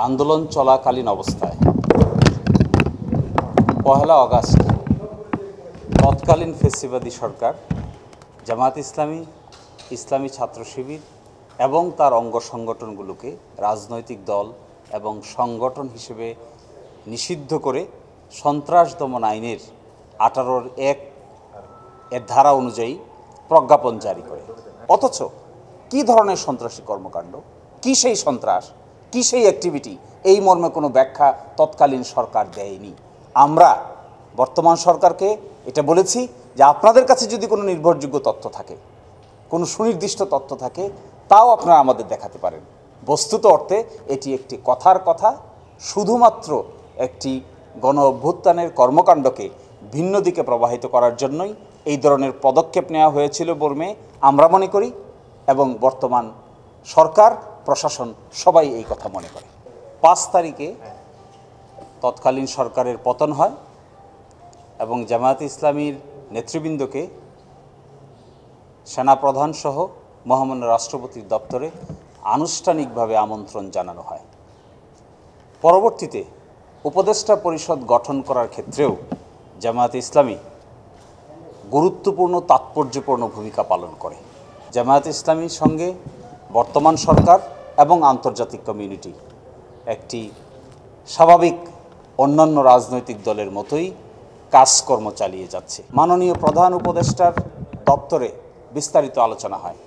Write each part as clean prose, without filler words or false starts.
আন্দোলন চলাকালীন অবস্থায় ১লা আগস্ট তৎকালীন ফ্যাসিবাদী সরকার জামায়াত ইসলামী, ইসলামী ছাত্র শিবির এবং তার অঙ্গ সংগঠনগুলোকে রাজনৈতিক দল এবং সংগঠন হিসেবে নিষিদ্ধ করে সন্ত্রাস দমন আইনের ১৮(১) এর ধারা অনুযায়ী প্রজ্ঞাপন জারি করে। অথচ কী ধরনের সন্ত্রাসী কর্মকাণ্ড, কী সেই সন্ত্রাস, কী সেই অ্যাক্টিভিটি, এই মর্মে কোনো ব্যাখ্যা তৎকালীন সরকার দেয়নি। আমরা বর্তমান সরকারকে এটা বলেছি যে আপনাদের কাছে যদি কোনো নির্ভরযোগ্য তথ্য থাকে, কোনো সুনির্দিষ্ট তথ্য থাকে, তাও আপনারা আমাদের দেখাতে পারেন। বস্তুত অর্থে এটি একটি কথার কথা, শুধুমাত্র একটি গণ অভ্যুত্থানের কর্মকাণ্ডকে ভিন্ন দিকে প্রবাহিত করার জন্যই এই ধরনের পদক্ষেপ নেওয়া হয়েছিল বলে আমরা মনে করি, এবং বর্তমান সরকার প্রশাসন সবাই এই কথা মনে করে। ৫ তারিখে তৎকালীন সরকারের পতন হয় এবং জামায়াত ইসলামীর নেতৃবৃন্দকে সেনাপ্রধানসহ মহামান্য রাষ্ট্রপতির দপ্তরে আনুষ্ঠানিকভাবে আমন্ত্রণ জানানো হয়। পরবর্তীতে উপদেষ্টা পরিষদ গঠন করার ক্ষেত্রেও জামায়াত ইসলামী গুরুত্বপূর্ণ তাৎপর্যপূর্ণ ভূমিকা পালন করে। জামায়াত ইসলামীর সঙ্গে বর্তমান সরকার এবং আন্তর্জাতিক কমিউনিটি একটি স্বাভাবিক অন্যান্য রাজনৈতিক দলের মতোই কাজকর্ম চালিয়ে যাচ্ছে। মাননীয় প্রধান উপদেষ্টার দপ্তরে বিস্তারিত আলোচনা হয়।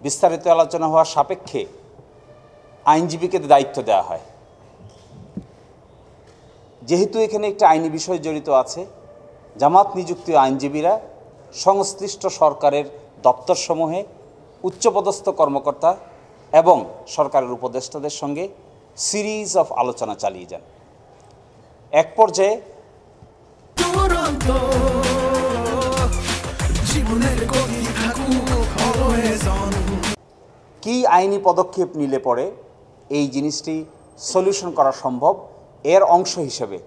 বিস্তারিত আলোচনা হওয়ার সাপেক্ষে আইনজীবীকে দায়িত্ব দেওয়া হয়। যেহেতু এখানে একটা আইনি বিষয় জড়িত আছে, জামাত নিযুক্ত আইনজীবীরা সংশ্লিষ্ট সরকারের দপ্তরসমূহে উচ্চপদস্থ কর্মকর্তা এবং সরকারের উপদেষ্টাদের সঙ্গে সিরিজ অফ আলোচনা চালিয়ে যান। এক পর্যায়ে কি আইনি পদক্ষেপ নিলে পরে এই জিনিসটি সলিউশন করা সম্ভব, এর অংশ হিসেবে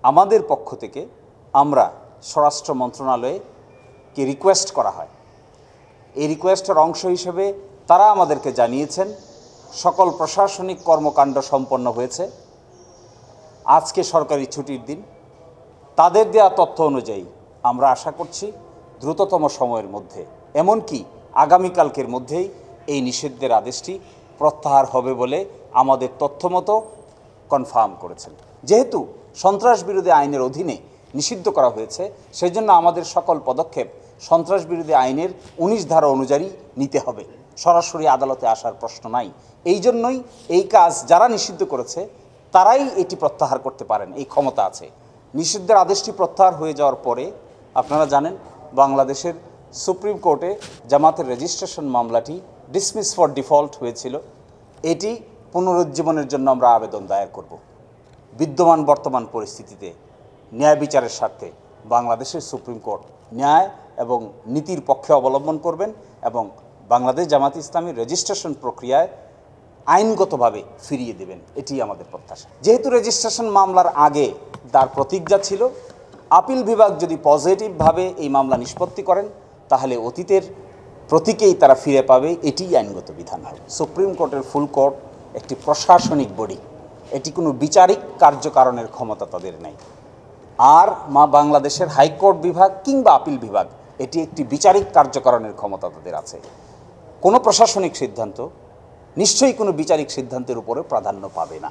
আমাদের পক্ষ থেকে আমরা স্বরাষ্ট্র মন্ত্রণালয়কে রিকোয়েস্ট করা হয়। এই রিকোয়েস্টের অংশ হিসেবে তারা আমাদেরকে জানিয়েছেন সকল প্রশাসনিক কর্মকাণ্ড সম্পন্ন হয়েছে। আজকে সরকারি ছুটির দিন। তাদের দেওয়া তথ্য অনুযায়ী আমরা আশা করছি দ্রুততম সময়ের মধ্যে, এমনকি আগামীকালকের মধ্যেই এই নিষিদ্ধের আদেশটি প্রত্যাহার হবে বলে আমাদের তথ্যমতো কনফার্ম করেছেন। যেহেতু সন্ত্রাস বিরোধী আইনের অধীনে নিষিদ্ধ করা হয়েছে, সেই জন্য আমাদের সকল পদক্ষেপ সন্ত্রাস বিরোধী আইনের ১৯ ধারা অনুযায়ী নিতে হবে। সরাসরি আদালতে আসার প্রশ্ন নাই। এই জন্যই এই কাজ যারা নিষিদ্ধ করেছে তারাই এটি প্রত্যাহার করতে পারেন, এই ক্ষমতা আছে। নিষিদ্ধের আদেশটি প্রত্যাহার হয়ে যাওয়ার পরে আপনারা জানেন বাংলাদেশের সুপ্রিম কোর্টে জামাতের রেজিস্ট্রেশন মামলাটি ডিসমিস ফর ডিফল্ট হয়েছিল। এটি পুনরুজ্জীবনের জন্য আমরা আবেদন দায়ের করব। বিদ্যমান বর্তমান পরিস্থিতিতে ন্যায় বিচারের স্বার্থে বাংলাদেশের সুপ্রিম কোর্ট ন্যায় এবং নীতির পক্ষে অবলম্বন করবেন এবং বাংলাদেশ জামাত ইসলামীর রেজিস্ট্রেশন প্রক্রিয়ায় আইনগতভাবে ফিরিয়ে দেবেন, এটি আমাদের প্রত্যাশা। যেহেতু রেজিস্ট্রেশন মামলার আগে তার প্রতিজ্ঞা ছিল, আপিল বিভাগ যদি পজিটিভভাবে এই মামলা নিষ্পত্তি করেন তাহলে অতীতের প্রতীকেই তারা ফিরে পাবে, এটিই আইনগত বিধান হবে। সুপ্রিম কোর্টের ফুল কোর্ট একটি প্রশাসনিক বডি, এটি কোনো বিচারিক কার্যকারণের ক্ষমতা তাদের নেই। আর বাংলাদেশের হাইকোর্ট বিভাগ কিংবা আপিল বিভাগ, এটি একটি বিচারিক কার্যকারণের ক্ষমতা তাদের আছে। কোনো প্রশাসনিক সিদ্ধান্ত নিশ্চয়ই কোনো বিচারিক সিদ্ধান্তের উপরে প্রাধান্য পাবে না।